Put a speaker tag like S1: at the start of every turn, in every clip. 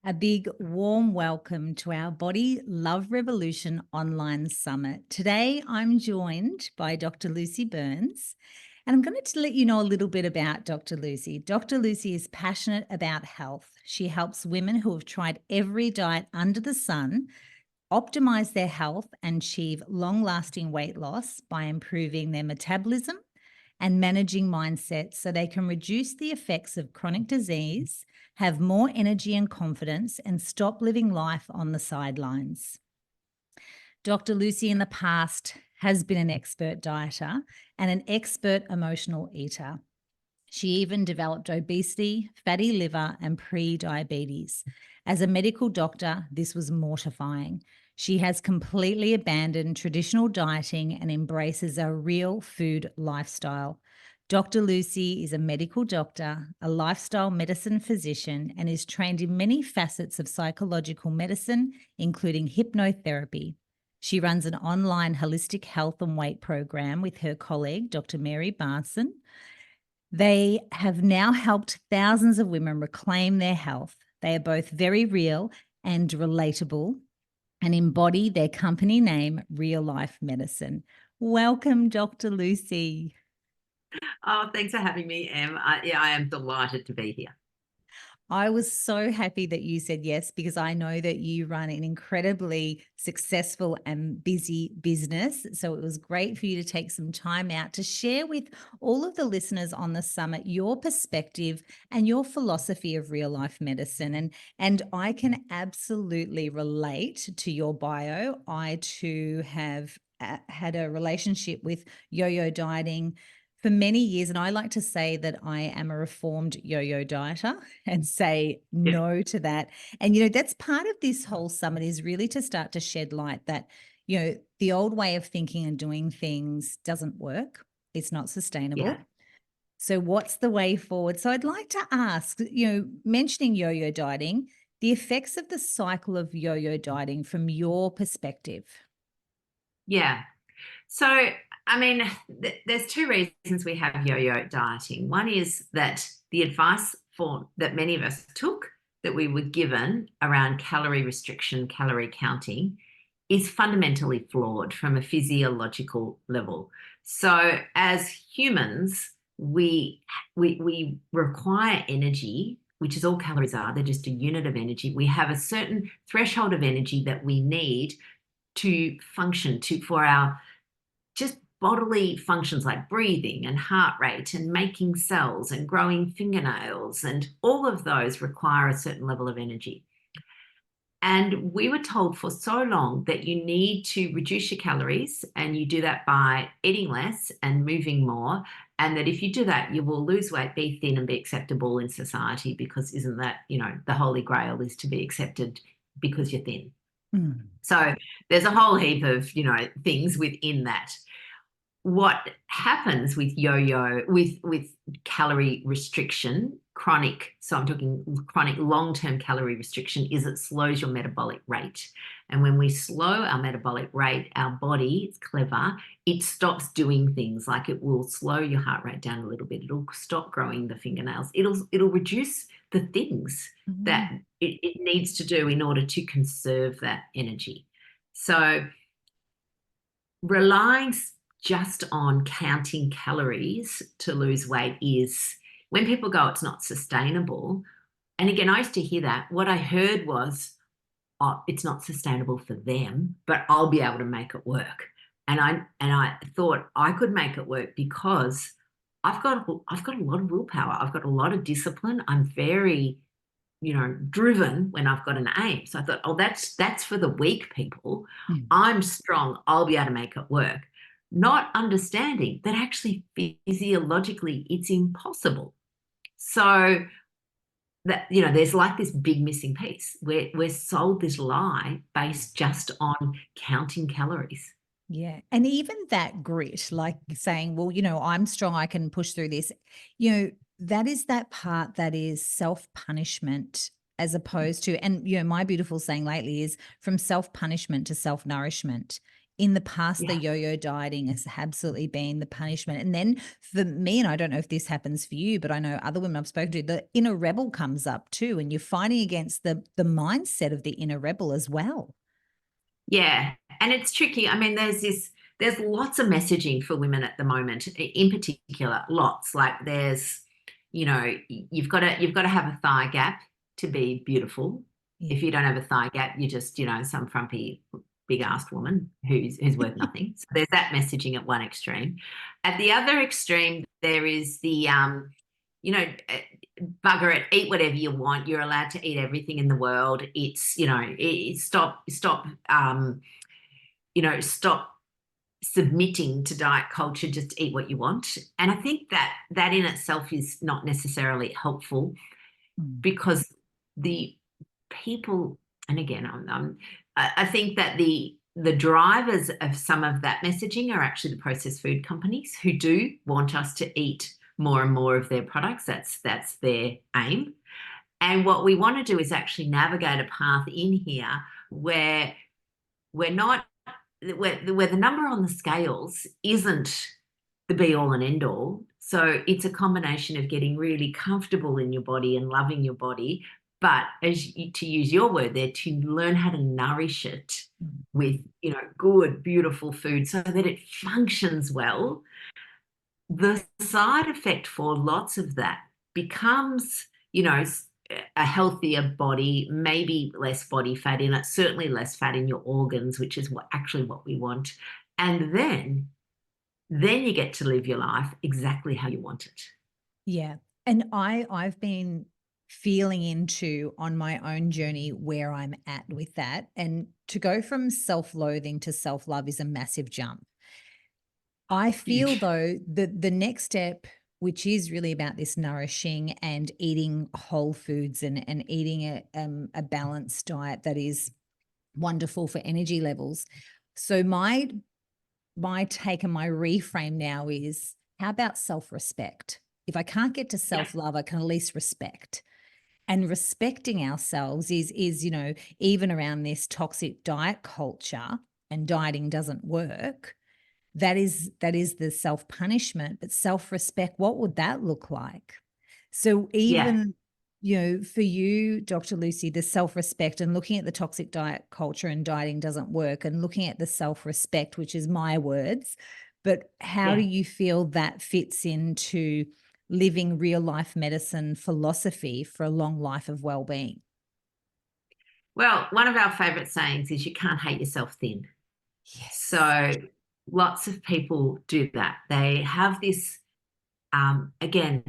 S1: A big warm welcome to our Body Love Revolution online summit. Today, I'm joined by Dr. Lucy Burns, and I'm going to let you know a little bit about Dr. Lucy. Dr. Lucy is passionate about health. She helps women who have tried every diet under the sun optimize their health and achieve long-lasting weight loss by improving their metabolism and managing mindsets so they can reduce the effects of chronic disease, have more energy and confidence, and stop living life on the sidelines. Dr. Lucy in the past has been an expert dieter and an expert emotional eater. She even developed obesity, fatty liver, and pre-diabetes. As a medical doctor, this was mortifying. She has completely abandoned traditional dieting and embraces a real food lifestyle. Dr. Lucy is a medical doctor, a lifestyle medicine physician, and is trained in many facets of psychological medicine, including hypnotherapy. She runs an online holistic health and weight program with her colleague, Dr. Mary Barson. They have now helped thousands of women reclaim their health. They are both very real and relatable and embody their company name, Real Life Medicine. Welcome, Dr. Lucy.
S2: Oh, thanks for having me, Em. I am delighted to be here.
S1: I was so happy that you said yes, because I know that you run an incredibly successful and busy business. So it was great for you to take some time out to share with all of the listeners on the summit your perspective and your philosophy of real life medicine. And I can absolutely relate to your bio. I too have had a relationship with yo-yo dieting for many years. And I like to say that I am a reformed yo-yo dieter and say
S2: Yeah.
S1: no to that. And, that's part of this whole summit is really to start to shed light that, the old way of thinking and doing things doesn't work. It's not sustainable.
S2: Yeah.
S1: So what's the way forward? So I'd like to ask, mentioning yo-yo dieting, the effects of the cycle of yo-yo dieting from your perspective.
S2: Yeah. So, I mean, there's two reasons we have yo-yo dieting. One is that the advice that many of us took, that we were given around calorie restriction, calorie counting, is fundamentally flawed from a physiological level. So, as humans, we require energy, which is all calories are. They're just a unit of energy. We have a certain threshold of energy that we need to function, for our just bodily functions like breathing and heart rate and making cells and growing fingernails, and all of those require a certain level of energy. And we were told for so long that you need to reduce your calories, and you do that by eating less and moving more. And that if you do that, you will lose weight, be thin, and be acceptable in society, because isn't that, the holy grail is to be accepted because you're thin. So there's a whole heap of, things within that. What happens with yo-yo, with calorie restriction, so I'm talking chronic long-term calorie restriction, is it slows your metabolic rate. And when we slow our metabolic rate, our body, it's clever, it stops doing things like it will slow your heart rate down a little bit. It'll stop growing the fingernails. It'll reduce the things that it needs to do in order to conserve that energy. So relying just on counting calories to lose weight is, when people go, it's not sustainable. And again, I used to hear that. What I heard was, oh, it's not sustainable for them, but I'll be able to make it work. And I thought I could make it work because I've got a lot of willpower. I've got a lot of discipline. I'm very, driven when I've got an aim. So I thought, oh, that's for the weak people. I'm strong. I'll be able to make it work. Not understanding that actually physiologically it's impossible. So that, there's like this big missing piece. We're sold this lie based just on counting calories.
S1: Yeah. And even that grit, like saying, well, I'm strong, I can push through this, that is that part that is self-punishment, as opposed to, and, my beautiful saying lately is from self-punishment to self-nourishment. in the past, the
S2: Yeah.
S1: yo-yo dieting has absolutely been the punishment. And then for me, and I don't know if this happens for you, but I know other women I've spoken to, the inner rebel comes up too, and you're fighting against the mindset of the inner rebel as well.
S2: Yeah. And it's tricky. I mean, there's lots of messaging for women at the moment, in particular, lots. Like there's, you've got to have a thigh gap to be beautiful.
S1: Yeah.
S2: If you don't have a thigh gap, you're just, some frumpy big assed woman who's worth nothing. So there's that messaging at one extreme. At the other extreme, there is the you know, bugger it, eat whatever you want. You're allowed to eat everything in the world. It's, stop submitting to diet culture, just eat what you want. And I think that in itself is not necessarily helpful,
S1: Mm.
S2: because the people, and again, I think that the drivers of some of that messaging are actually the processed food companies, who do want us to eat more and more of their products. That's their aim. And what we want to do is actually navigate a path in here where we're not where the number on the scales isn't the be all and end all. So it's a combination of getting really comfortable in your body and loving your body, but to use your word there, to learn how to nourish it
S1: Mm.
S2: with, good, beautiful food so that it functions well. The side effect for lots of that becomes, a healthier body, maybe less body fat in it, certainly less fat in your organs, which is what we want. And then you get to live your life exactly how you want it.
S1: Yeah. And I've been feeling into on my own journey where I'm at with that. And to go from self-loathing to self-love is a massive jump. I feel
S2: Huge.
S1: though that the next step, which is really about this nourishing and eating whole foods and eating a balanced diet that is wonderful for energy levels. So my take and my reframe now is, how about self-respect? If I can't get to
S2: Yeah.
S1: self-love, I can at least respect. And respecting ourselves is, even around this toxic diet culture and dieting doesn't work. That is the self-punishment, but self-respect, what would that look like? So
S2: Yeah.
S1: even, for you, Dr. Lucy, the self-respect and looking at the toxic diet culture and dieting doesn't work, and looking at the self-respect, which is my words, but how do
S2: Yeah.
S1: you feel that fits into living real life medicine philosophy for a long life of well-being?
S2: Well, one of our favorite sayings is you can't hate yourself thin.
S1: Yes.
S2: So lots of people do that. They have this, again,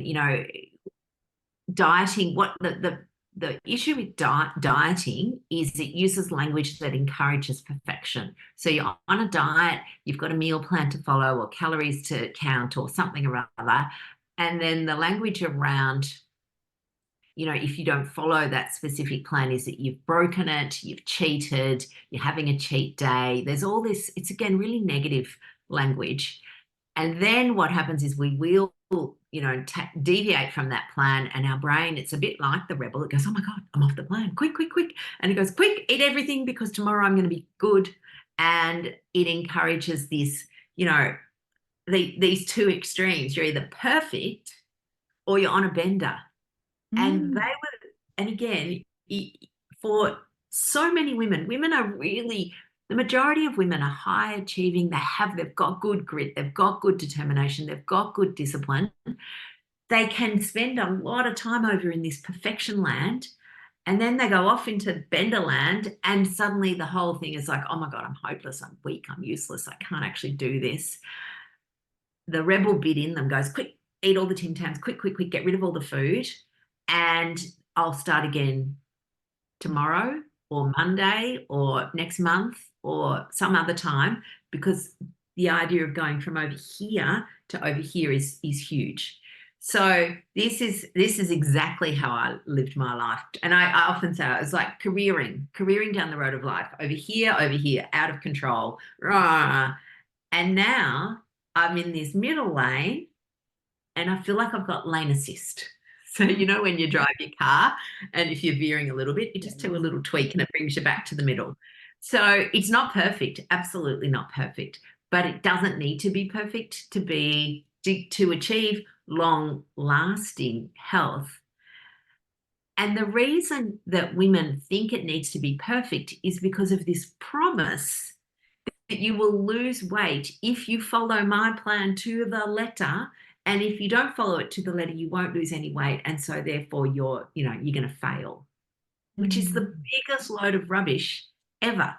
S2: dieting, what the issue with dieting is it uses language that encourages perfection. So you're on a diet, you've got a meal plan to follow or calories to count or something or other. And then the language around, if you don't follow that specific plan, is that you've broken it, you've cheated, you're having a cheat day. There's all this, it's again really negative language. And then what happens is we will, deviate from that plan, and our brain, it's a bit like the rebel. It goes, oh my God, I'm off the plan. Quick, quick, quick. And it goes, quick, eat everything because tomorrow I'm going to be good. And it encourages this, these two extremes. You're either perfect or you're on a bender. And
S1: Mm.
S2: and again, for so many women are really, the majority of women are high achieving. They've got good grit, they've got good determination, they've got good discipline. They can spend a lot of time over in this perfection land. And then they go off into bender land, and suddenly the whole thing is like, oh my God, I'm hopeless, I'm weak, I'm useless, I can't actually do this. The rebel bit in them goes, quick, eat all the Tim Tams, quick, quick, quick, get rid of all the food, and I'll start again tomorrow or Monday or next month or some other time, because the idea of going from over here to over here is huge. So this is exactly how I lived my life. And I often say it was like careering down the road of life, over here, out of control. Rah. And now I'm in this middle lane, and I feel like I've got lane assist. So, when you drive your car and if you're veering a little bit, you just do a
S1: Yes.
S2: little tweak and it brings you back to the middle. So it's not perfect, absolutely not perfect, but it doesn't need to be perfect to achieve long lasting health. And the reason that women think it needs to be perfect is because of this promise that you will lose weight if you follow my plan to the letter. And if you don't follow it to the letter, you won't lose any weight. And so therefore you're going to fail, which is the
S1: Mm.
S2: biggest load of rubbish ever.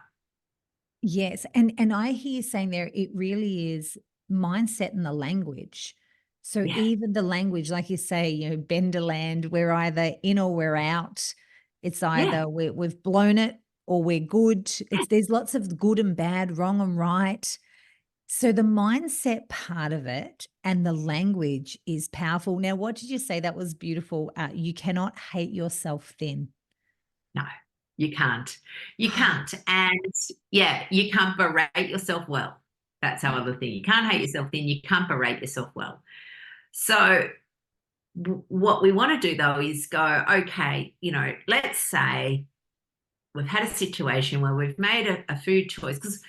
S1: Yes, and I hear you saying there it really is mindset and the language. So
S2: Yeah.
S1: even the language, like you say, Benderland, we're either in or we're out. It's
S2: Yeah.
S1: either we've blown it or we're good. There's lots of good and bad, wrong and right. So the mindset part of it and the language is powerful. Now, what did you say that was beautiful? You cannot hate yourself thin.
S2: No, you can't. You can't. And yeah, you can't berate yourself well. That's our other thing. You can't hate yourself thin. You can't berate yourself well. So what we want to do though is go, okay, let's say we've had a situation where we've made a food choice, because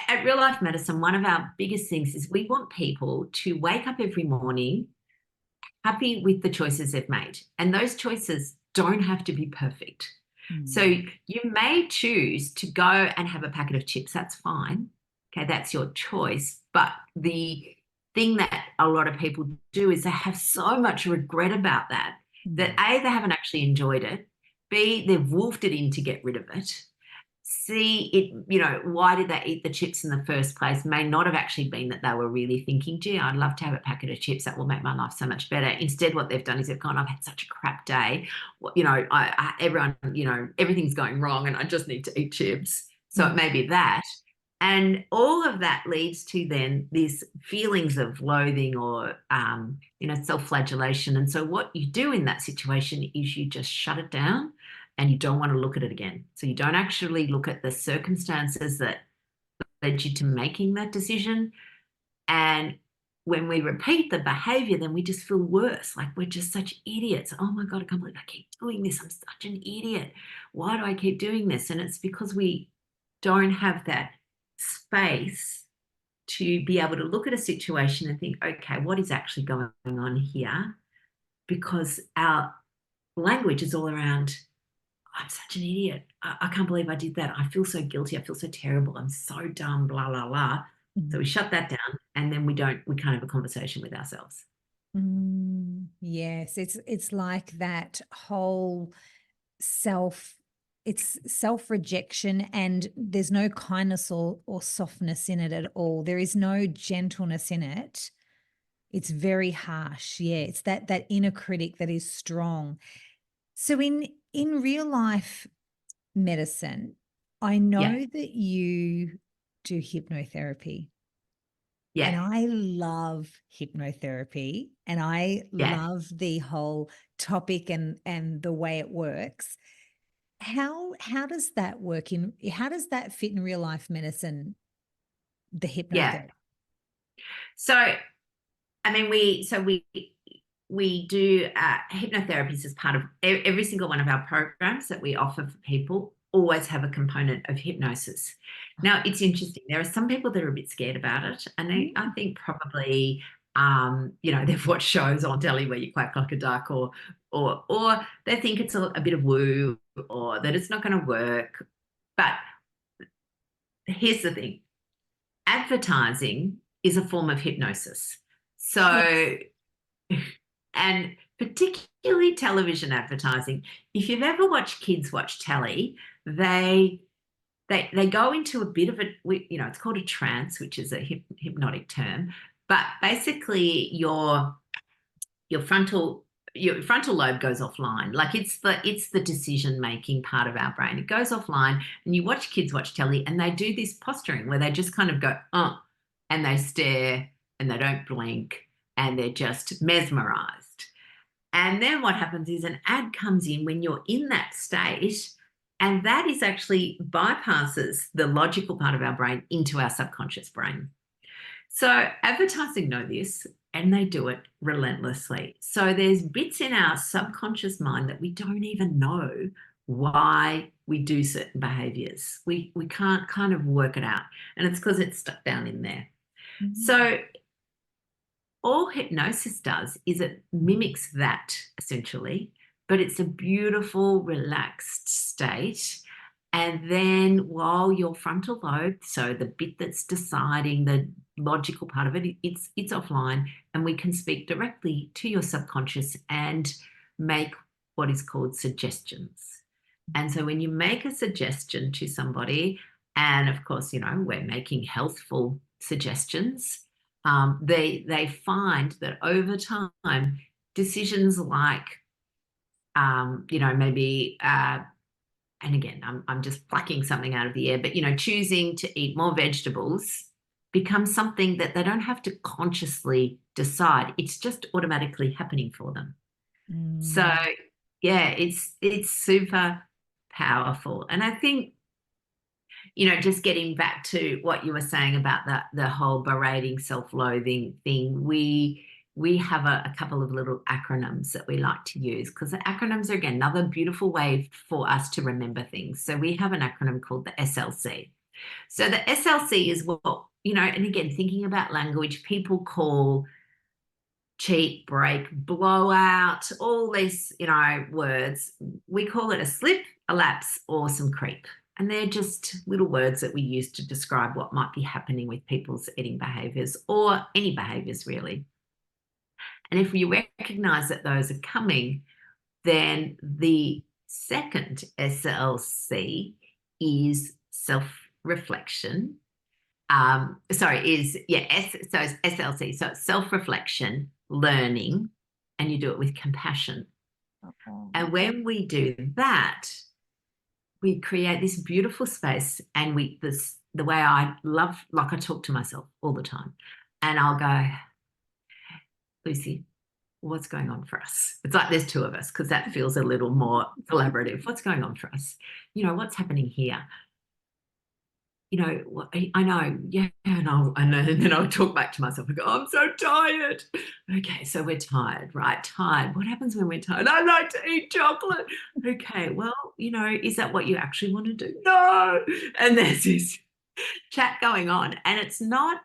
S2: at Real Life Medicine, one of our biggest things is we want people to wake up every morning happy with the choices they've made. And those choices don't have to be perfect. So
S1: Mm.
S2: you may choose to go and have a packet of chips. That's fine. Okay, that's your choice. But the thing that a lot of people do is they have so much regret about that, that
S1: Mm.
S2: A, they haven't actually enjoyed it. B, they've wolfed it in to get rid of it. See it, why did they eat the chips in the first place? May not have actually been that they were really thinking, gee, I'd love to have a packet of chips. That will make my life so much better. Instead, what they've done is they've gone, I've had such a crap day. Well, everyone, everything's going wrong and I just need to eat chips. So it
S1: Mm.
S2: may be that. And all of that leads to then these feelings of loathing or, self-flagellation. And so what you do in that situation is you just shut it down and you don't want to look at it again. So you don't actually look at the circumstances that led you to making that decision. And when we repeat the behavior, then we just feel worse. Like we're just such idiots. Oh my God, I can't believe I keep doing this. I'm such an idiot. Why do I keep doing this? And it's because we don't have that space to be able to look at a situation and think, okay, what is actually going on here? Because our language is all around, I'm such an idiot. I can't believe I did that. I feel so guilty. I feel so terrible. I'm so dumb, blah, blah, blah. So we
S1: Mm.
S2: shut that down and then we can't have a conversation with ourselves.
S1: Yes, it's like that whole self it's self-rejection, and there's no kindness or softness in it at all. There is no gentleness in it. It's very harsh. Yeah, it's that inner critic that is strong. So in real life medicine, I
S2: Yeah.
S1: know that you do hypnotherapy.
S2: Yeah.
S1: And I love hypnotherapy and I
S2: Yeah.
S1: love the whole topic and the way it works. How does that work how does that fit in real life medicine, the
S2: Yeah.
S1: hypnotherapy?
S2: So, I mean, we do hypnotherapies as part of every single one of our programs that we offer for people, always have a component of hypnosis. Now, it's interesting. There are some people that are a bit scared about it, and I
S1: Mm.
S2: think probably they've watched shows on telly where you quack like a duck, or they think it's a bit of woo, or that it's not going to work. But here's the thing: advertising is a form of hypnosis.
S1: Yes.
S2: So, and particularly television advertising. If you've ever watched kids watch telly, they go into a bit of it's called a trance, which is a hypnotic term. But basically, your frontal your frontal lobe goes offline. Like it's the decision making part of our brain. It goes offline, and you watch kids watch telly, and they do this posturing where they just kind of go, and they stare, and they don't blink, and they're just mesmerized. And then what happens is an ad comes in when you're in that state, and that is actually bypasses the logical part of our brain into our subconscious brain. So advertising know this and they do it relentlessly. So there's bits in our subconscious mind that we don't even know why we do certain behaviors. We can't kind of work it out. And it's because it's stuck down in there. So all hypnosis does is it mimics that essentially, but it's a beautiful, relaxed state. And then while your frontal lobe, so the bit that's deciding the logical part of it, it's offline, and we can speak directly to your subconscious and make what is called suggestions. And so when you make a suggestion to somebody, and of course, we're making healthful suggestions, they find that over time, decisions like, maybe, and again, I'm just plucking something out of the air, but, choosing to eat more vegetables becomes something that they don't have to consciously decide. It's just automatically happening for them. So, yeah, it's super powerful. And I think, just getting back to what you were saying about the whole berating, self-loathing thing, we have a couple of little acronyms that we like to use, because the acronyms are, again, another beautiful way for us to remember things. So we have an acronym called the SLC. So the SLC is what, and again, thinking about language, people call cheat, break, blowout, all these, words. We call it a slip, a lapse, or some creep. And they're just little words that we use to describe what might be happening with people's eating behaviors, or any behaviors really. And if you recognize that those are coming, then the second SLC is self-reflection. So it's SLC. So it's self-reflection, learning, and you do it with compassion. And when we do that, we create this beautiful space. And the way I love, like I talk to myself all the time, and I'll go, Lucy, what's going on for us? It's like there's two of us, because that feels a little more collaborative. What's going on for us? What's happening here? I know, yeah, and then I'll talk back to myself and go, I'm so tired. Okay, so we're tired, right? Tired. What happens when we're tired? I like to eat chocolate. Okay, well, is that what you actually want to do? No. And there's this chat going on, and it's not,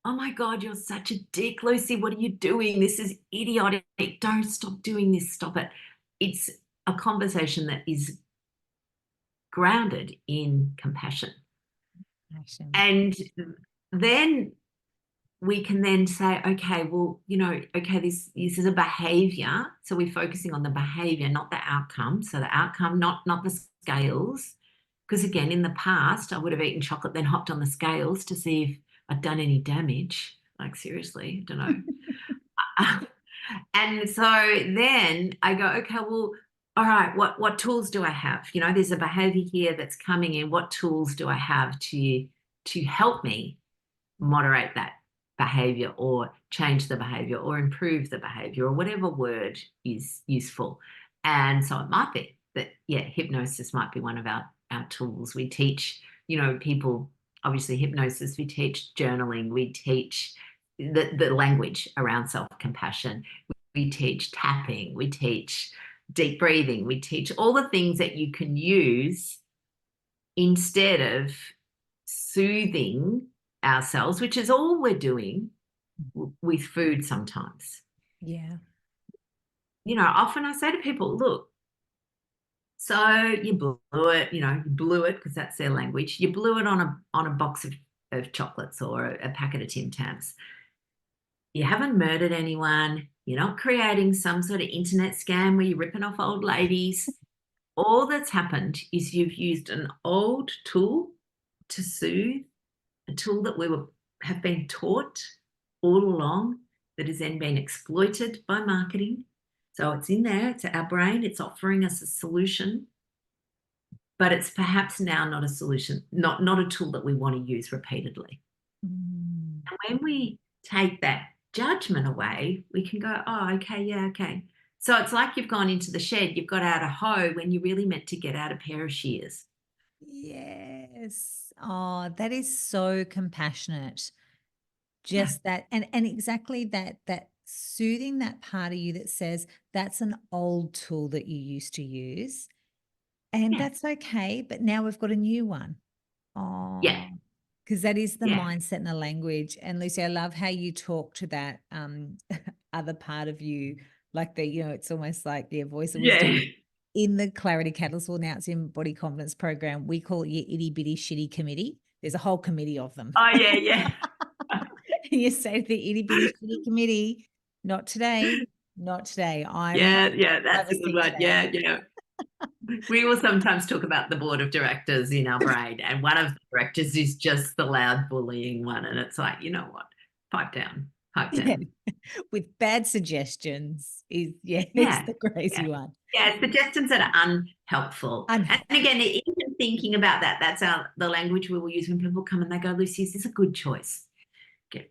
S2: oh my God, you're such a dick, Lucy. What are you doing? This is idiotic. Don't stop doing this. Stop it. It's a conversation that is grounded in compassion. And then we can then say, okay, well, okay, this is a behavior. So we're focusing on the behavior, not the outcome. So the outcome, not the scales. Because again, in the past, I would have eaten chocolate, then hopped on the scales to see if I'd done any damage. Like, seriously, I don't know. And so then I go, okay, well, all right, what tools do I have? There's a behavior here that's coming in. What tools do I have to help me moderate that behavior, or change the behavior, or improve the behavior, or whatever word is useful? And so it might be that, yeah, hypnosis might be one of our tools. We teach, people, obviously hypnosis, we teach journaling, we teach the language around self-compassion, we teach tapping, we teach deep breathing, we teach all the things that you can use instead of soothing ourselves, which is all we're doing with food sometimes.
S1: Yeah.
S2: Often I say to people, look, so you blew it, you blew it, because that's their language. You blew it on a box of chocolates, or a packet of Tim Tams. You haven't murdered anyone. You're not creating some sort of internet scam where you're ripping off old ladies. All that's happened is you've used an old tool to soothe, a tool that have been taught all along, that has then been exploited by marketing. So it's in there, it's our brain, it's offering us a solution, but it's perhaps now not a solution, not a tool that we want to use repeatedly. And when we take that judgment away, we can go, oh, okay, yeah, okay. So it's like you've gone into the shed, you've got out a hoe when you really meant to get out a pair of shears.
S1: Yes. Oh, that is so compassionate. Just that, and exactly that soothing that part of you that says that's an old tool that you used to use. And
S2: Yeah.
S1: that's okay. But now we've got a new one.
S2: Yeah.
S1: Oh, because that is the
S2: Yeah.
S1: mindset and the language. And Lucy, I love how you talk to that other part of you, like it's almost like the voice of wisdom.
S2: Yeah.
S1: In the Clarity Catalyst, well, now it's in Body Confidence Program, we call it your itty bitty shitty committee. There's a whole committee of them.
S2: Oh, yeah, yeah.
S1: You say to the itty bitty shitty committee, not today, not today. I'm
S2: Yeah, yeah,
S1: have
S2: that's
S1: a
S2: a good
S1: seat
S2: one.
S1: today.
S2: Yeah, yeah. We will sometimes talk about the board of directors in our brain, and one of the directors is just the loud bullying one. And it's like, you know what? Pipe down, pipe
S1: Yeah.
S2: down.
S1: With bad suggestions is it's
S2: Yeah,
S1: the crazy
S2: yeah.
S1: one.
S2: Yeah, suggestions that are unhelpful. And
S1: Unhelpful.
S2: again, even thinking about that, that's the language we will use when people come and they go, Lucy, is this a good choice? Okay.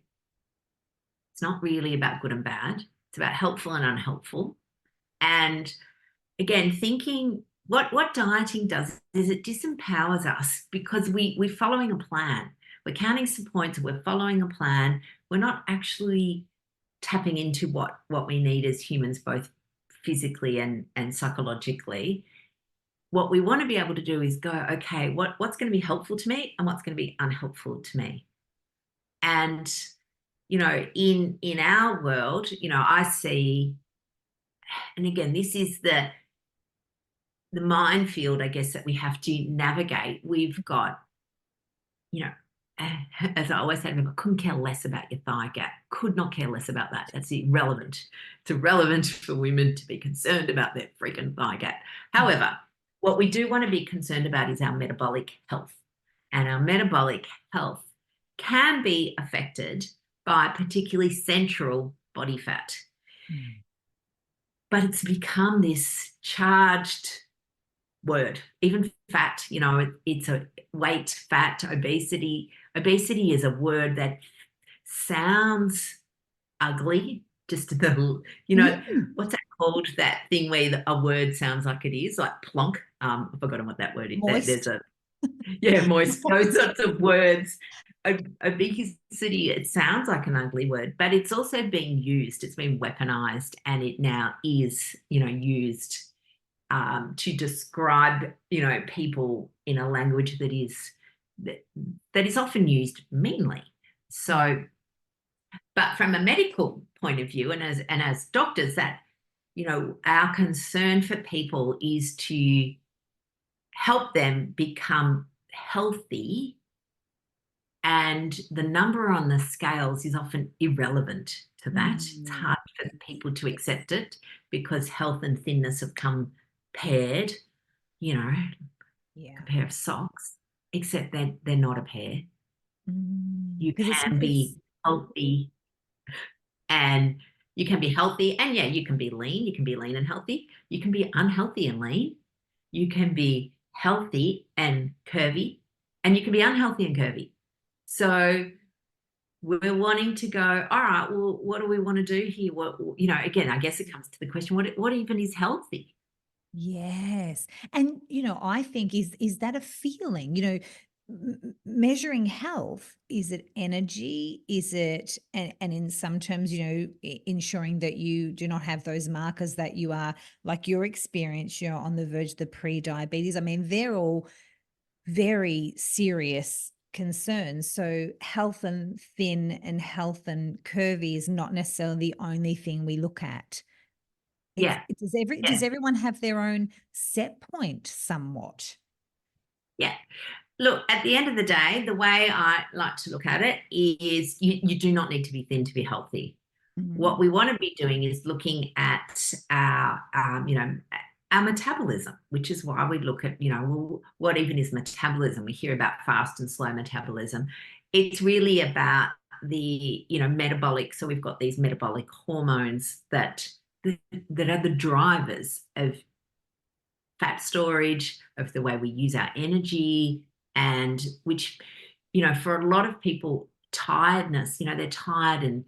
S2: It's not really about good and bad. It's about helpful and unhelpful. And again, thinking what dieting does is it disempowers us because we're following a plan. We're counting some points, we're following a plan. We're not actually tapping into what we need as humans, both physically and psychologically. What we want to be able to do is go, okay, what's going to be helpful to me and what's going to be unhelpful to me. And in our world, I see, and again, this is the minefield, I guess, that we have to navigate. We've got, you know, as I always say, I couldn't care less about your thigh gap. Could not care less about that. That's irrelevant. It's irrelevant for women to be concerned about their freaking thigh gap. However, what we do want to be concerned about is our metabolic health. And our metabolic health can be affected by particularly central body fat. But it's become this charged word. Even fat, it's a weight, fat, obesity. Obesity is a word that sounds ugly. Just
S1: Mm.
S2: what's that called? That thing where a word sounds like it is, like plonk. I've forgotten what that word is. There's
S1: Moist.
S2: a moist, those sorts of words. Obesity, it sounds like an ugly word, but it's also being used. It's been weaponized, and it now is, used to describe, people in a language that is often used meanly. So, but from a medical point of view, and as doctors, that our concern for people is to help them become healthy, and the number on the scales is often irrelevant to that. It's hard for people to accept it because health and thinness have come paired, like
S1: Yeah.
S2: a pair of socks, except they're not a pair. You
S1: Because
S2: can be healthy and yeah, you can be lean. You can be lean and healthy. You can be unhealthy and lean. You can be healthy and curvy, and you can be unhealthy and curvy. So we're wanting to go, all right, well, what do we want to do here? Again, I guess it comes to the question, what even is healthy?
S1: Yes. And, I think is that a feeling, measuring health, is it energy? Is it, and in some terms, ensuring that you do not have those markers that you are, like your experience, on the verge of the pre-diabetes. I mean, they're all very serious concerns. So health and thin and health and curvy is not necessarily the only thing we look at. It's
S2: Yeah,
S1: does
S2: yeah,
S1: everyone have their own set point somewhat?
S2: yeah. Look, at the end of the day, the way I like to look at it is you do not need to be thin to be healthy. What
S1: Mm.
S2: we want to be doing is looking at our metabolism, which is why we look at, well, what even is metabolism? We hear about fast and slow metabolism. It's really about the, metabolic. So we've got these metabolic hormones that are the drivers of fat storage, of the way we use our energy, and which, for a lot of people, tiredness, they're tired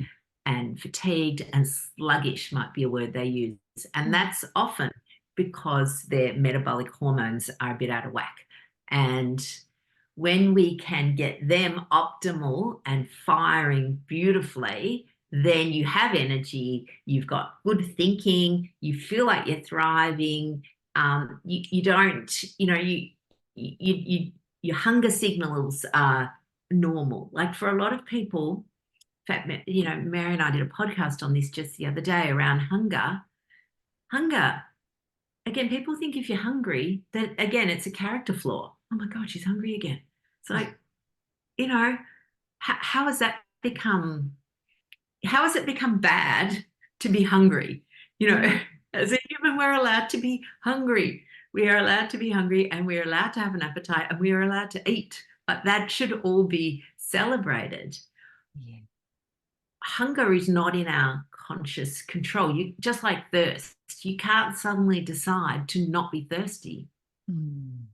S2: and fatigued and sluggish might be a word they use. And that's often because their metabolic hormones are a bit out of whack. And when we can get them optimal and firing beautifully, then you have energy, you've got good thinking, you feel like you're thriving, You don't, your hunger signals are normal. Like for a lot of people, in fact, Mary and I did a podcast on this just the other day around hunger. Hunger, again, people think if you're hungry, that again, it's a character flaw. Oh my God, she's hungry again. It's like, how has that become, how has it become bad to be hungry? As a human, we're allowed to be hungry. We are allowed to be hungry, and we're allowed to have an appetite, and we are allowed to eat. But that should all be celebrated.
S1: Yeah.
S2: Hunger is not in our conscious control. Just like thirst, you can't suddenly decide to not be thirsty.
S1: Mm.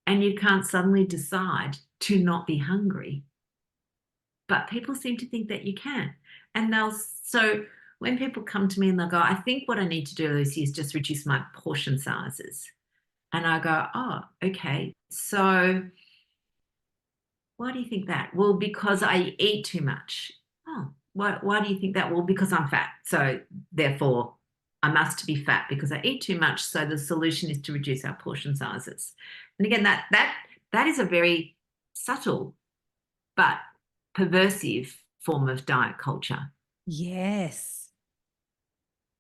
S2: And you can't suddenly decide to not be hungry. But people seem to think that you can. And so when people come to me and they'll go, I think what I need to do, Lucy, is just reduce my portion sizes. And I go, oh, okay. So why do you think that? Well, because I eat too much. Oh, why do you think that? Well, because I'm fat. So therefore, I must be fat because I eat too much. So the solution is to reduce our portion sizes. And again, that is a very subtle but perversive form of diet culture.
S1: Yes.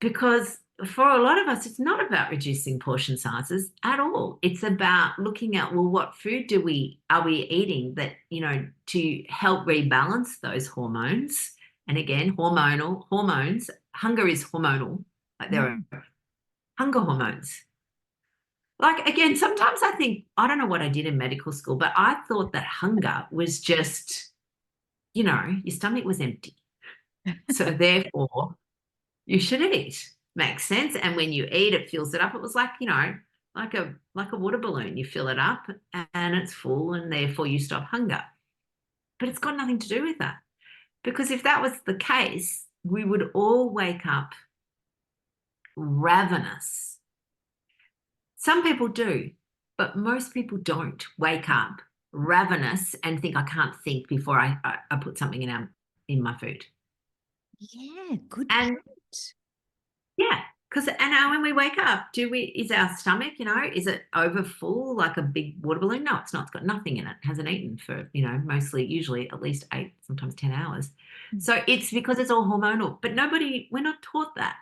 S2: Because for a lot of us, it's not about reducing portion sizes at all. It's about looking at, well, what food are we eating that, to help rebalance those hormones. And again, hormones, hunger is hormonal. Like there
S1: Mm.
S2: are hunger hormones. Like, again, sometimes I think, I don't know what I did in medical school, but I thought that hunger was just, your stomach was empty. So therefore, you should eat. Makes sense. And when you eat, it fills it up. It was like, like a water balloon. You fill it up and it's full, and therefore you stop hunger. But it's got nothing to do with that. Because if that was the case, we would all wake up ravenous. Some people do, but most people don't wake up ravenous and think, I can't think before I put something in my food.
S1: Yeah, good
S2: And
S1: point.
S2: yeah, because when we wake up, is our stomach, is it over full like a big water balloon? No, it's not. It's got nothing in it. It hasn't eaten for, usually at least 8, sometimes 10 hours.
S1: Mm.
S2: So it's because it's all hormonal. But we're not taught that.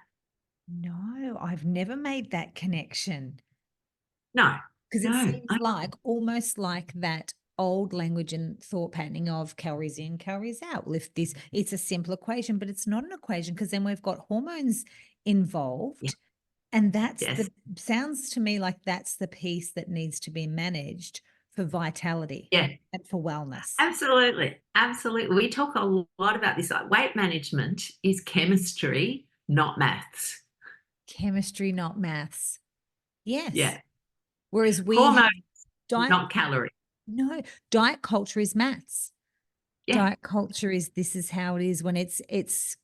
S1: No, I've never made that connection.
S2: No,
S1: Because it
S2: no.
S1: seems like almost like that old language and thought patterning of calories in, calories out. Well, if this, it's a simple equation, but it's not an equation because then we've got hormones
S2: Yeah,
S1: involved. And that's
S2: yes.
S1: sounds to me like that's the piece that needs to be managed for vitality
S2: Yeah,
S1: and for wellness.
S2: absolutely. Absolutely. We talk a lot about this. Like weight management is chemistry, not maths.
S1: Chemistry, not maths. Yes.
S2: Yeah.
S1: Whereas we have
S2: Hormones,
S1: diet,
S2: not calories.
S1: no, diet culture is maths.
S2: Yeah.
S1: Diet culture is this is how it is when it's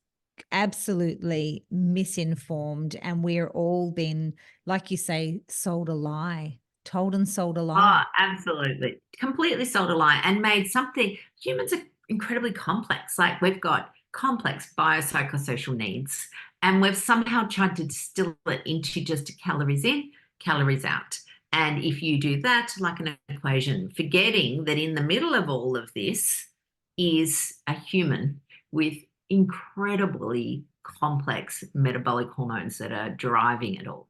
S1: absolutely misinformed, and we're all been, like you say, sold a lie, told and sold a lie.
S2: Oh, absolutely. Completely sold a lie and made something. Humans are incredibly complex. Like we've got complex biopsychosocial needs, and we've somehow tried to distill it into just calories in, calories out. And if you do that like an equation, forgetting that in the middle of all of this is a human with incredibly complex metabolic hormones that are driving it all.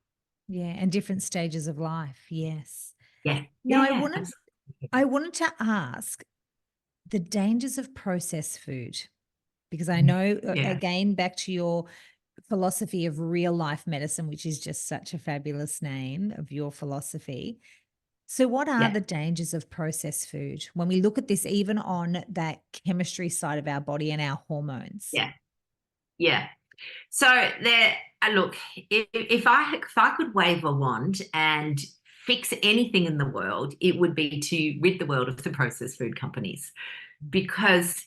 S1: Yeah, and different stages of life. Yes.
S2: Yeah.
S1: Now
S2: Yeah,
S1: I
S2: yeah.
S1: wanted
S2: Absolutely.
S1: I wanted to ask the dangers of processed food, because I
S2: Mhm.
S1: know,
S2: Yeah.
S1: again, back to your philosophy of real life medicine, which is just such a fabulous name of your philosophy. So, what are
S2: Yeah.
S1: the dangers of processed food when we look at this, even on that chemistry side of our body and our hormones?
S2: Yeah. Yeah. So there, look, if I could wave a wand and fix anything in the world, it would be to rid the world of the processed food companies, because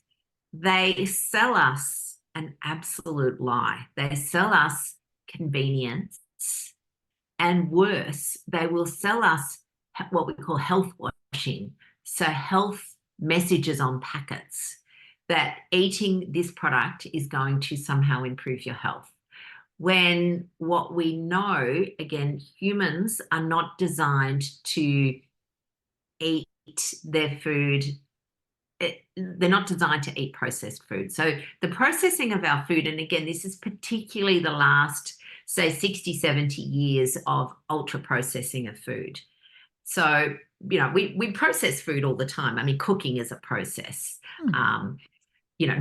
S2: they sell us an absolute lie. They sell us convenience, and worse, they will sell us what we call health washing. So health messages on packets that eating this product is going to somehow improve your health, when what we know, again, humans are not designed to eat their food. They're not designed to eat processed food. So the processing of our food, and again, this is particularly the last, say, 60, 70 years of ultra processing of food. So, we process food all the time. I mean, cooking is a process.
S1: Hmm.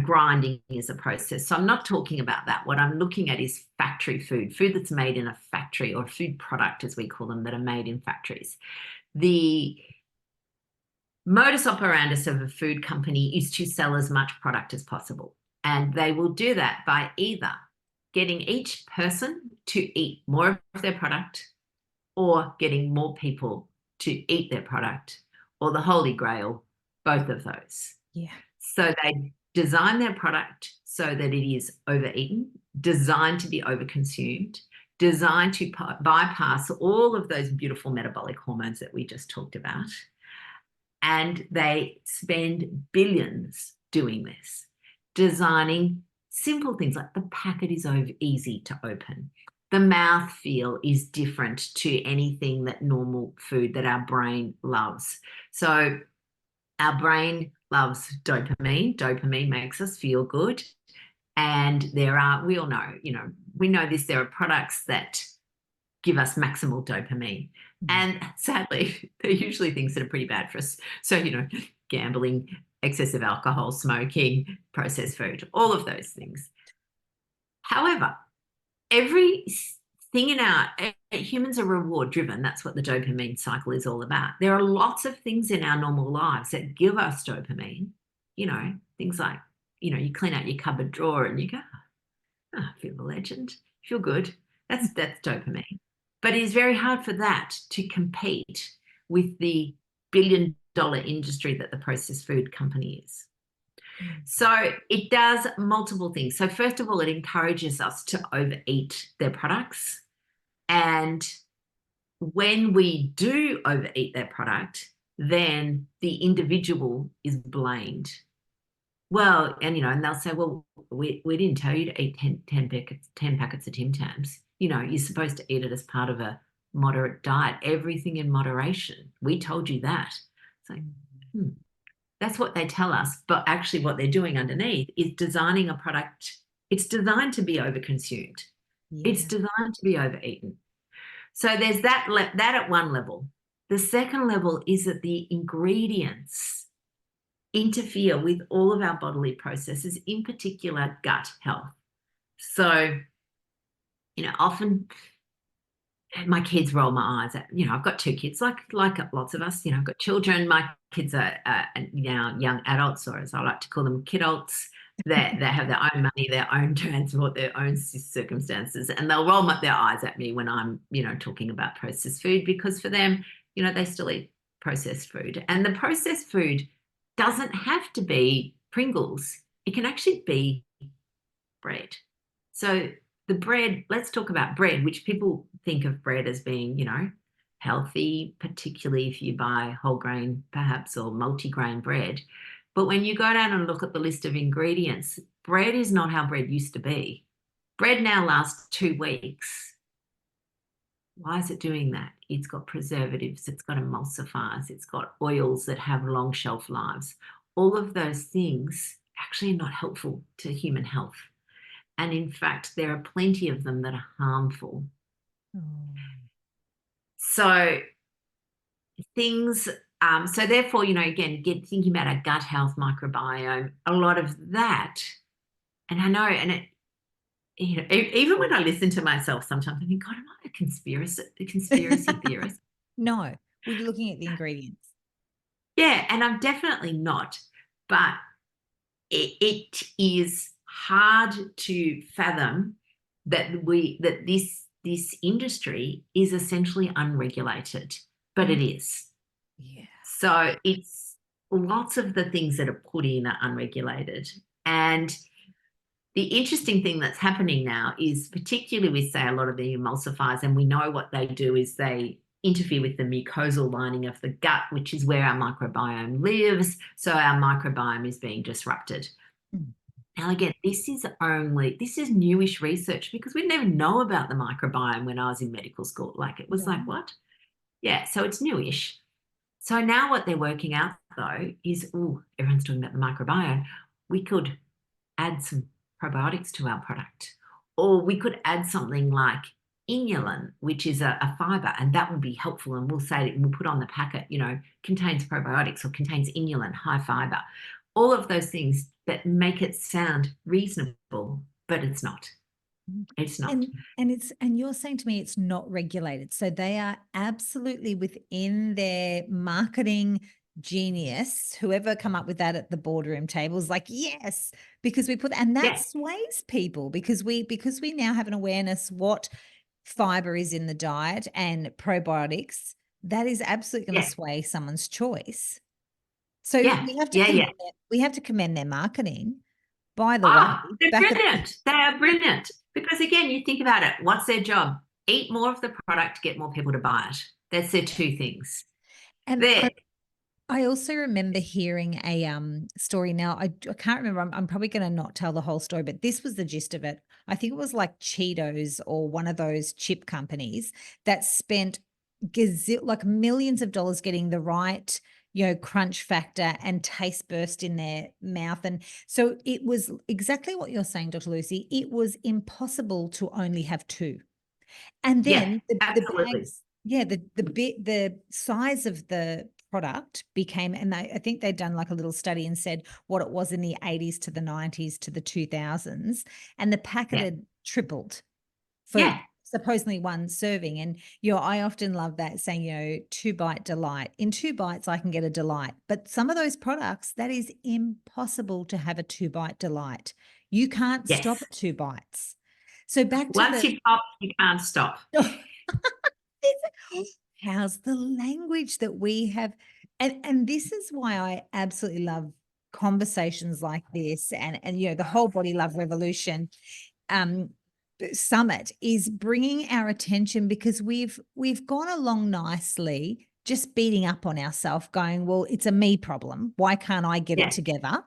S2: Grinding is a process. So I'm not talking about that. What I'm looking at is factory food that's made in a factory, or food product, as we call them, that are made in factories. The modus operandi of a food company is to sell as much product as possible. And they will do that by either getting each person to eat more of their product, or getting more people to eat their product, or the holy grail, both of those.
S1: Yeah.
S2: So they design their product so that it is overeaten, designed to be overconsumed, designed to bypass all of those beautiful metabolic hormones that we just talked about. And they spend billions doing this, designing simple things like the packet is easy to open. The mouth feel is different to anything that normal food that our brain loves. So our brain loves dopamine. Dopamine makes us feel good. And we all know, we know this, there are products that give us maximal dopamine. And sadly, they're usually things that are pretty bad for us. So, gambling, excessive alcohol, smoking, processed food, all of those things. However, everything humans are reward driven. That's what the dopamine cycle is all about. There are lots of things in our normal lives that give us dopamine, things like, you clean out your cupboard drawer and you go, oh, I feel a legend, feel good. That's dopamine. But it is very hard for that to compete with the billion-dollar industry that the processed food company is. So it does multiple things. So first of all, it encourages us to overeat their products. And when we do overeat their product, then the individual is blamed. Well, and they'll say, well, we didn't tell you to eat 10 packets of Tim Tams. You're supposed to eat it as part of a moderate diet, everything in moderation. We told you that. It's like, that's what they tell us. But actually what they're doing underneath is designing a product. It's designed to be overconsumed. Yeah. It's designed to be overeaten. So there's that at one level. The second level is that the ingredients interfere with all of our bodily processes, in particular gut health. So, often my kids roll my eyes at, I've got two kids, like lots of us, I've got children. My kids are now young adults, or as I like to call them, kidults, that have their own money, their own transport, their own circumstances. And they'll roll their eyes at me when I'm, talking about processed food, because for them, they still eat processed food. And the processed food doesn't have to be Pringles. It can actually be bread. So the bread, let's talk about bread, which people think of bread as being, healthy, particularly if you buy whole grain, perhaps, or multi-grain bread. But when you go down and look at the list of ingredients, bread is not how bread used to be. Bread now lasts 2 weeks. Why is it doing that? It's got preservatives, it's got emulsifiers, it's got oils that have long shelf lives. All of those things actually are not helpful to human health. And in fact, there are plenty of them that are harmful. So so therefore, again, thinking about our gut health microbiome, a lot of that, and I know, and it, even when I listen to myself, sometimes I think, God, am I a conspiracy theorist?
S1: No, we're looking at the ingredients.
S2: Yeah, and I'm definitely not, but it is hard to fathom that this industry is essentially unregulated, but it is.
S1: Yeah.
S2: So it's lots of the things that are put in are unregulated. And the interesting thing that's happening now is, particularly with, say, a lot of the emulsifiers, and we know what they do is they interfere with the mucosal lining of the gut, which is where our microbiome lives. So our microbiome is being disrupted. Now, again, this is newish research because we never know about the microbiome when I was in medical school. Like it was like,
S1: Right.
S2: what? Yeah, so it's newish. So now what they're working out though is, oh, everyone's talking about the microbiome. We could add some probiotics to our product, or we could add something like inulin, which is a fiber, and that will be helpful. And we'll say that we'll put on the packet, contains probiotics or contains inulin, high fiber, all of those things that make it sound reasonable, but it's not. It's not.
S1: And you're saying to me it's not regulated. So they are absolutely within their marketing genius. Whoever come up with that at the boardroom table is like, yes, because we put, and that
S2: Yeah,
S1: sways people because we now have an awareness what fiber is in the diet and probiotics. That is absolutely going to
S2: yeah,
S1: sway someone's choice. So
S2: yeah, yeah, yeah.
S1: we have to commend their marketing. By the way,
S2: Ah, they're
S1: back at
S2: brilliant. They are brilliant. Because again, you think about it, what's their job? Eat more of the product, get more people to buy it. That's their two things.
S1: and
S2: There.
S1: I also remember hearing a story. Now I can't remember. I'm probably going to not tell the whole story, but this was the gist of it. I think it was like Cheetos or one of those chip companies that spent like millions of dollars getting the right crunch factor and taste burst in their mouth. And so it was exactly what you're saying, Dr. Lucy. It was impossible to only have two. And
S2: Yeah,
S1: then the
S2: absolutely.
S1: bags, yeah, the size of the product became, and I think they'd done like a little study and said what it was in the 80s to the 90s to the 2000s, and the packet
S2: Yeah.
S1: had tripled for
S2: Yeah.
S1: supposedly one serving. And I often love that saying, 2 bite delight. In 2 bites, I can get a delight. But some of those products, that is impossible to have a 2 bite delight. You can't stop
S2: Yes.
S1: at 2 bites. So back to
S2: Once
S1: the
S2: you pop, you can't stop.
S1: how's the language that we have, and this is why I absolutely love conversations like this, and the whole body love revolution um summit is bringing our attention, because we've gone along nicely just beating up on ourselves going, well, it's a me problem, why can't I get it
S2: Yeah.
S1: together?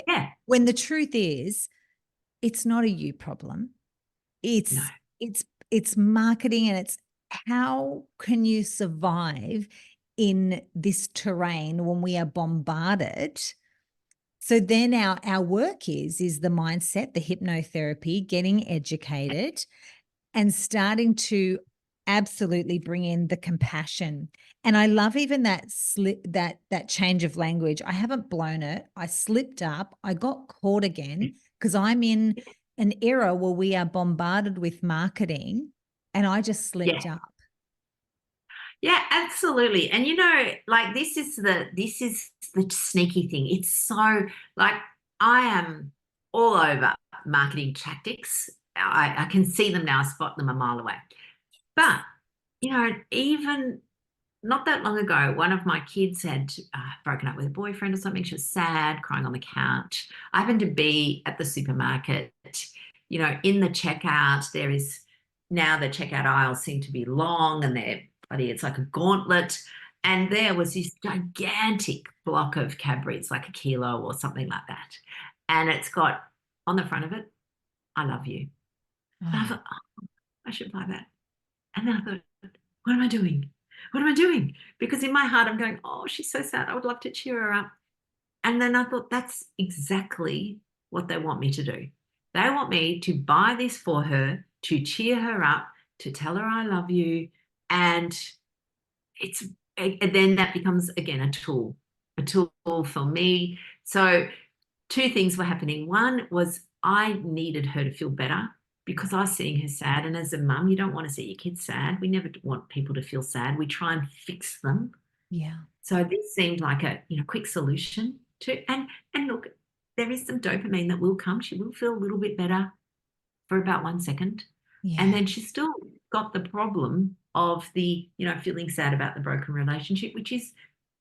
S2: Yeah.
S1: When the truth is it's not a you problem.
S2: No.
S1: It's it's it's marketing, and it's how can you survive in this terrain when we are bombarded? So then our work is the mindset, the hypnotherapy, getting educated and starting to absolutely bring in the compassion. And I love even that change of language. I haven't blown it. I slipped up. I got caught again because I'm in an era where we are bombarded with marketing, and I just
S2: Yeah.
S1: slipped up.
S2: Yeah, absolutely. And like this is the sneaky thing. It's so like I am all over marketing tactics. I can see them now, I spot them a mile away. But even not that long ago, one of my kids had broken up with a boyfriend or something. She was sad, crying on the couch. I happened to be at the supermarket. In the checkout, there is now the checkout aisles seem to be long and it's like a gauntlet. And there was this gigantic block of Cadbury's, like a kilo or something like that. And it's got on the front of it, I love you. And I
S1: Oh,
S2: thought, oh, I should buy that. And then I thought, what am I doing? What am I doing? Because in my heart, I'm going, oh, she's so sad. I would love to cheer her up. And then I thought, that's exactly what they want me to do. They want me to buy this for her, to cheer her up, to tell her I love you. And it's, and then that becomes, again, a tool for me. So two things were happening. One was I needed her to feel better because I was seeing her sad. And as a mum, you don't want to see your kids sad. We never want people to feel sad. We try and fix them.
S1: yeah.
S2: So this seemed like a quick solution to and look, there is some dopamine that will come. She will feel a little bit better for about 1 second. And
S1: Yeah.
S2: then she's still got the problem of the, feeling sad about the broken relationship, which is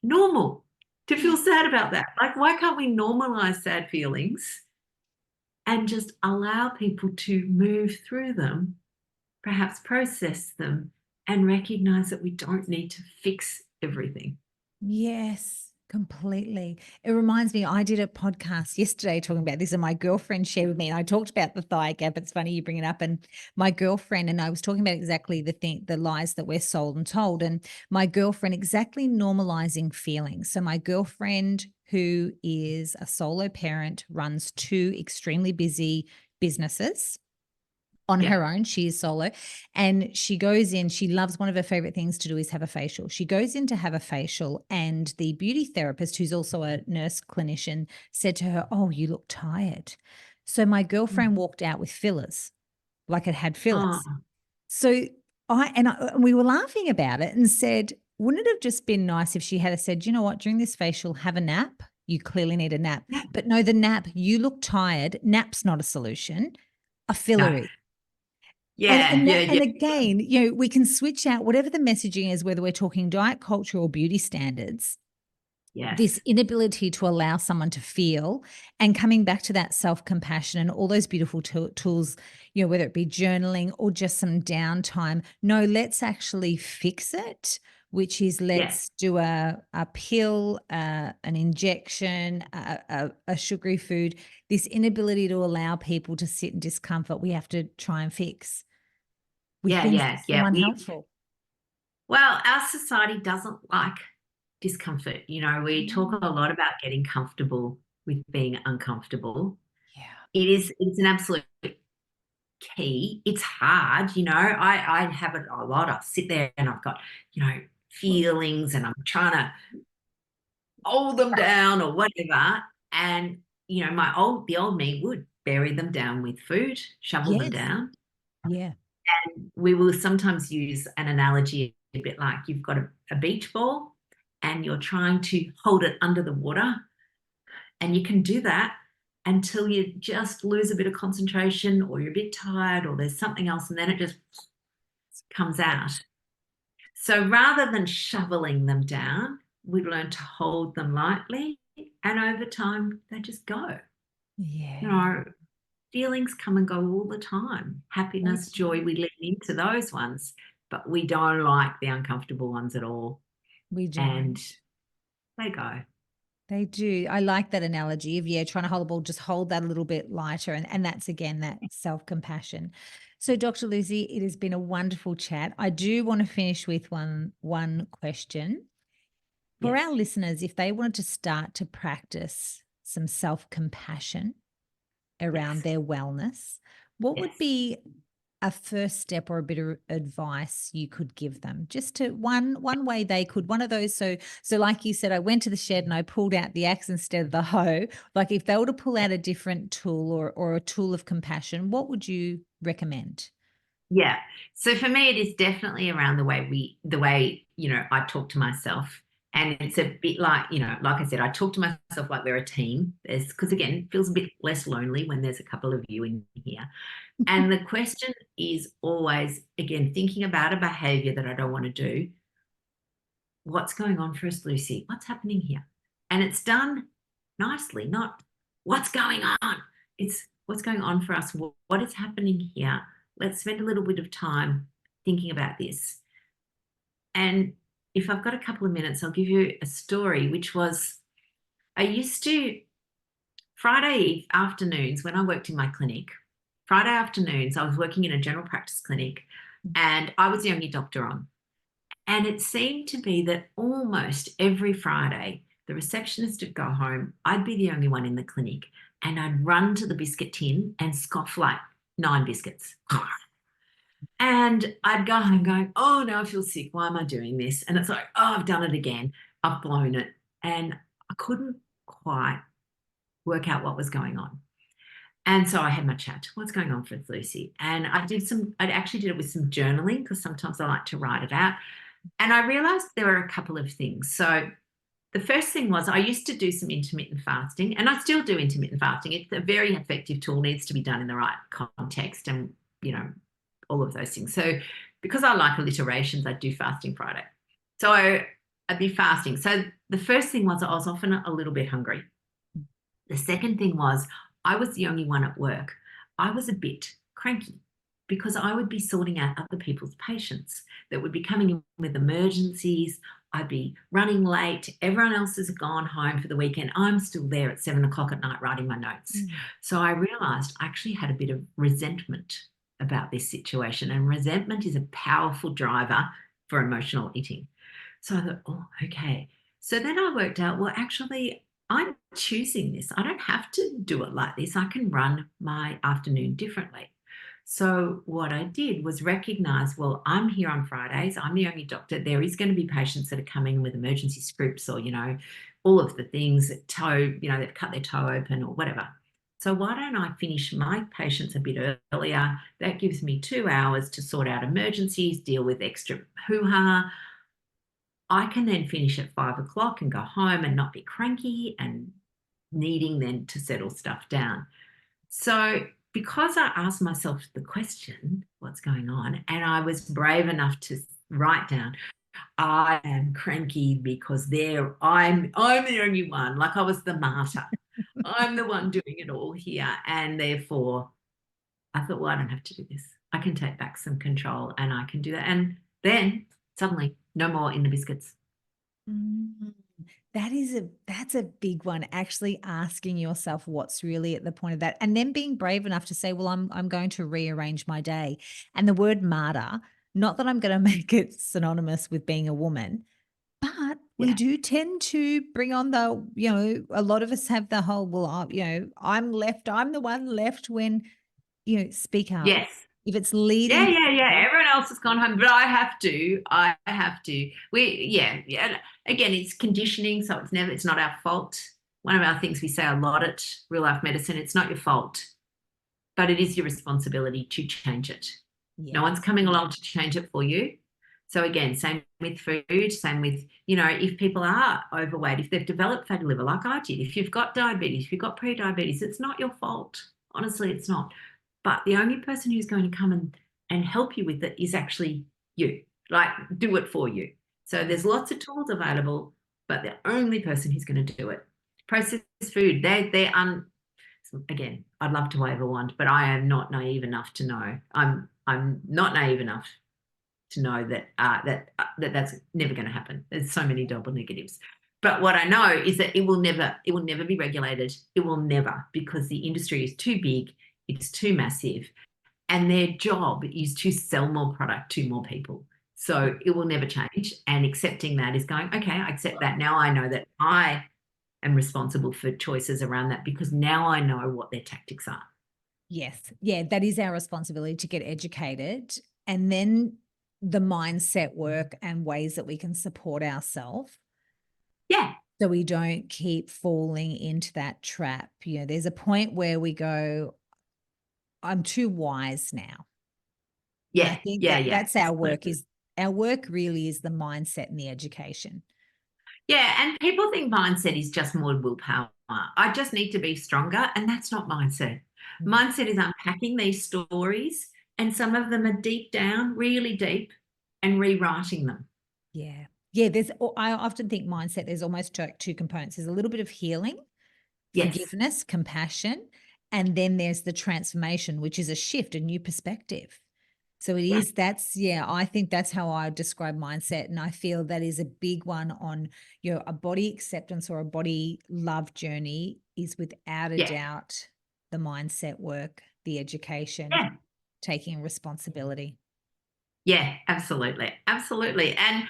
S2: normal to
S1: Yeah.
S2: feel sad about that. Like, why can't we normalize sad feelings and just allow people to move through them, perhaps process them, and recognize that we don't need to fix everything?
S1: Yes. Completely. It reminds me, I did a podcast yesterday talking about this, and my girlfriend shared with me, and I talked about the thigh gap. It's funny you bring it up. And my girlfriend and I was talking about exactly the lies that we're sold and told. And my girlfriend exactly normalizing feelings. So my girlfriend, who is a solo parent, runs two extremely busy businesses on
S2: Yeah.
S1: her own. She is solo. And she goes in, she loves, one of her favorite things to do is have a facial. She goes in to have a facial, and the beauty therapist, who's also a nurse clinician, said to her, "Oh, you look tired." So my girlfriend walked out with fillers, like it had
S2: Oh,
S1: fillers. So and we were laughing about it and said, wouldn't it have just been nice if she had said, "You know what, during this facial, have a nap. You clearly need a nap."
S2: yeah.
S1: But no, the nap, you look tired. Nap's not a solution. A
S2: No.
S1: filler is. And
S2: Yeah,
S1: and
S2: yeah,
S1: that,
S2: yeah,
S1: and again, we can switch out whatever the messaging is, whether we're talking diet culture or beauty standards, this
S2: yes,
S1: inability to allow someone to feel, and coming back to that self-compassion and all those beautiful tools, whether it be journaling or just some downtime. No, let's actually fix it, which is
S2: yeah,
S1: let's do a pill, an injection, a sugary food. This inability to allow people to sit in discomfort, we have to try and fix with
S2: yeah,
S1: things that
S2: yeah,
S1: are so
S2: yeah.
S1: unhelpful.
S2: Well, our society doesn't like discomfort. We talk
S1: Mm.
S2: a lot about getting comfortable with being uncomfortable.
S1: Yeah.
S2: It's an absolute key. It's hard. I have it a lot. I sit there and I've got, feelings, and I'm trying to hold them down or whatever. And, the old me would bury them down with food, shovel them
S1: Yes.
S2: down.
S1: Yeah.
S2: We will sometimes use an analogy a bit like you've got a beach ball and you're trying to hold it under the water. And you can do that until you just lose a bit of concentration, or you're a bit tired, or there's something else, and then it just comes out. So rather than shoveling them down, we learn to hold them lightly, and over time they just go. You
S1: Yeah.
S2: know, Feelings come and go all the time.
S1: They
S2: Happiness, joy,
S1: do.
S2: we lean into those ones, but we don't like the uncomfortable ones at all.
S1: We
S2: And
S1: don't.
S2: they go.
S1: They do. I like that analogy of, trying to hold the ball, just hold that a little bit lighter. And that's again that self-compassion. So Dr. Lucy, it has been a wonderful chat. I do want to finish with one question. For our
S2: Yes.
S1: listeners, if they wanted to start to practice some self-compassion around
S2: Yes.
S1: their wellness, what would
S2: Yes.
S1: be a first step or a bit of advice you could give them, just to one way they could, one of those? So like you said, I went to the shed and I pulled out the axe instead of the hoe. Like, if they were to pull out a different tool, or a tool of compassion, what would you recommend?
S2: Yeah. So for me, it is definitely around the way, I talk to myself. And it's a bit like, like I said, I talk to myself like we're a team. Because again, it feels a bit less lonely when there's a couple of you in here. And the question is always, again, thinking about a behavior that I don't want to do. What's going on for us, Lucy? What's happening here? And it's done nicely, not what's going on. It's what's going on for us. What is happening here? Let's spend a little bit of time thinking about this. And if I've got a couple of minutes, I'll give you a story, which was I used to, Friday afternoons when I worked in my clinic, Friday afternoons, I was working in a general practice clinic and I was the only doctor on. And it seemed to be that almost every Friday, the receptionist would go home. I'd be the only one in the clinic, and I'd run to the biscuit tin and scoff like 9 biscuits. And I'd go home going, oh, now I feel sick. Why am I doing this? And it's like, oh, I've done it again. I've blown it. And I couldn't quite work out what was going on. And so I had my chat. What's going on for Lucy? And I actually did it with some journaling, because sometimes I like to write it out. And I realized there were a couple of things. So the first thing was I used to do some intermittent fasting, and I still do intermittent fasting. It's a very effective tool, needs to be done in the right context, and, all of those things. So because I like alliterations, I do fasting Friday. So I'd be fasting. So the first thing was I was often a little bit hungry. The second thing was I was the only one at work. I was a bit cranky because I would be sorting out other people's patients that would be coming in with emergencies. I'd be running late. Everyone else has gone home for the weekend. I'm still there at 7 o'clock at night writing my notes. So I realized I actually had a bit of resentment about this situation. And resentment is a powerful driver for emotional eating. So I thought, oh, okay. So then I worked out, well, actually, I'm choosing this. I don't have to do it like this. I can run my afternoon differently. So what I did was recognize, well, I'm here on Fridays. I'm the only doctor. There is going to be patients that are coming with emergency scripts or, all of the things that they've cut their toe open or whatever. So why don't I finish my patients a bit earlier? That gives me 2 hours to sort out emergencies, deal with extra hoo-ha. I can then finish at 5 o'clock and go home and not be cranky and needing then to settle stuff down. So because I asked myself the question, what's going on? And I was brave enough to write down, I am cranky because I'm the only one. Like I was the martyr. I'm the one doing it all here. And therefore I thought, well, I don't have to do this. I can take back some control and I can do that. And then suddenly no more in the biscuits.
S1: Mm. That's a big one, actually asking yourself what's really at the point of that, and then being brave enough to say, well, I'm going to rearrange my day. And the word martyr, not that I'm going to make it synonymous with being a woman, but we
S2: Yeah.
S1: do tend to bring on a lot of us have the whole, well, I'm the one left when, speak up.
S2: Yes.
S1: If it's
S2: Yeah,
S1: leading.
S2: yeah, yeah. Everyone else has gone home, but I have to. I have to. Yeah. Again, it's conditioning, so it's not our fault. One of our things we say a lot at Real Life Medicine, it's not your fault, but it is your responsibility to change it. No
S1: Yeah.
S2: one's coming along to change it for you. So again, same with food, same with, if people are overweight, if they've developed fatty liver like I did, if you've got diabetes, if you've got pre-diabetes, it's not your fault. Honestly, it's not. But the only person who's going to come and help you with it is actually you, like do it for you. So there's lots of tools available, but the only person who's going to do it. Processed food, again, I'd love to wave a wand, but I am not naive enough to know. I'm not naive enough to know that's never going to happen. There's so many double negatives. But what I know is that it will never be regulated. It will never, because the industry is too big, it's too massive, and their job is to sell more product to more people. So it will never change. And accepting that is going, okay, I accept that. Now I know that I am responsible for choices around that because now I know what their tactics are.
S1: Yes. Yeah, that is our responsibility to get educated, and then the mindset work and ways that we can support ourselves
S2: Yeah.
S1: so we don't keep falling into that trap. There's a point where we go, I'm too wise now. And I
S2: Yeah.
S1: think
S2: Yeah.
S1: that
S2: Yeah.
S1: that's
S2: Absolutely.
S1: our work really is the mindset and the education.
S2: Yeah, and people think mindset is just more willpower. I just need to be stronger, and that's not mindset.
S1: Mm.
S2: Mindset is unpacking these stories, and some of them are deep down, really deep, and rewriting them.
S1: Yeah. Yeah, I often think mindset, there's almost two components. There's a little bit of healing,
S2: Yes.
S1: forgiveness, compassion, and then there's the transformation, which is a shift, a new perspective. So
S2: Yeah.
S1: I think that's how I describe mindset. And I feel that is a big one on a body acceptance or a body love journey is without a
S2: Yeah.
S1: doubt the mindset work, the education,
S2: Yeah.
S1: taking responsibility.
S2: Yeah, absolutely. Absolutely. And,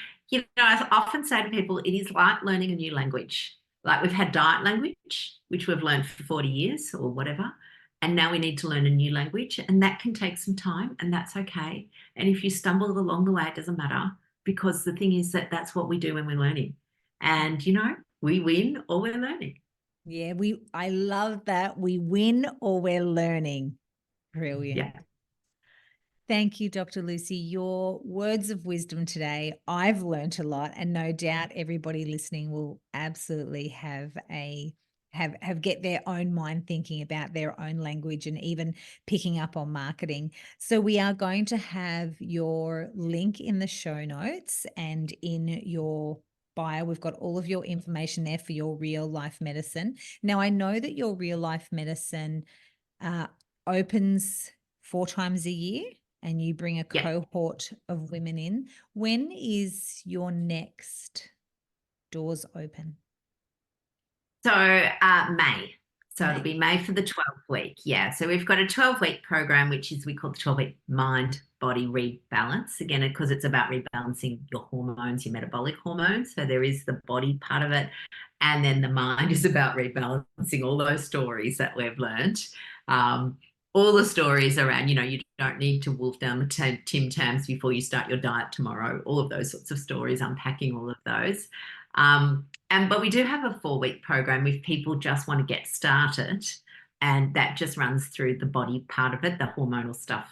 S2: I often say to people, it is like learning a new language. Like we've had diet language, which we've learned for 40 years or whatever. And now we need to learn a new language. And that can take some time, and that's okay. And if you stumble along the way, it doesn't matter because the thing is that that's what we do when we're learning. And, we win or we're learning.
S1: Yeah, I love that. We win or we're learning. Brilliant.
S2: Yeah.
S1: Thank you, Dr. Lucy. Your words of wisdom today. I've learnt a lot, and no doubt everybody listening will absolutely have get their own mind thinking about their own language and even picking up on marketing. So we are going to have your link in the show notes and in your bio. We've got all of your information there for your real life medicine. Now I know that your real life medicine opens 4 times a year and you bring a
S2: Yeah.
S1: cohort of women in. When is your next doors open?
S2: So May. So it'll
S1: May.
S2: be May for the 12th week. Yeah. So we've got a 12-week program, which is we call the 12-week mind body rebalance. Again, because it's about rebalancing your hormones, your metabolic hormones. So there is the body part of it. And then the mind is about rebalancing all those stories that we've learned. All the stories around, you don't need to wolf down the Tim Tams before you start your diet tomorrow. All of those sorts of stories, unpacking all of those. But we do have a 4-week program if people just want to get started, and that just runs through the body part of it, the hormonal stuff,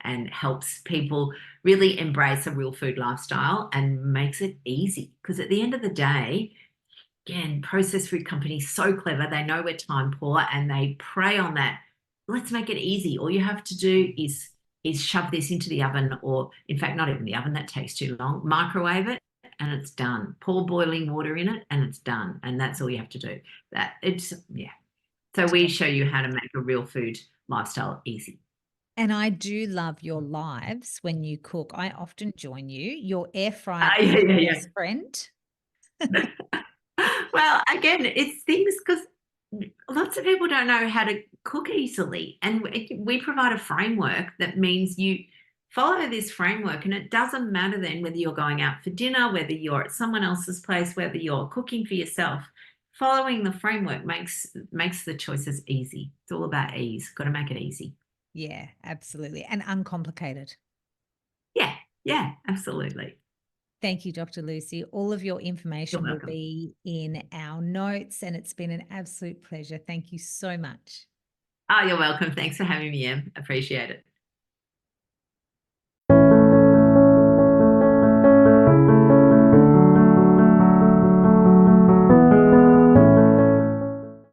S2: and helps people really embrace a real food lifestyle and makes it easy. Because at the end of the day, again, processed food companies so clever. They know we're time poor and they prey on that. Let's make it easy. All you have to do is shove this into the oven, or in fact, not even the oven, that takes too long. Microwave it and it's done. Pour boiling water in it and it's done. And that's all you have to do. Yeah. So we show you how to make a real food lifestyle easy.
S1: And I do love your lives when you cook. I often join you. Your air fryer is
S2: Yeah,
S1: your
S2: yeah,
S1: best friend.
S2: Well, again, it's things because lots of people don't know how to cook easily. And we provide a framework that means you follow this framework, and it doesn't matter then whether you're going out for dinner, whether you're at someone else's place, whether you're cooking for yourself. Following the framework makes the choices easy. It's all about ease. Got to make it easy.
S1: Yeah, absolutely. And uncomplicated.
S2: Yeah, yeah, absolutely.
S1: Thank you, Dr. Lucy. All of your
S2: You're
S1: information will
S2: welcome.
S1: be in our notes, and it's been an absolute pleasure. Thank you so much.
S2: Oh, you're welcome. Thanks for having me, Em. Appreciate it.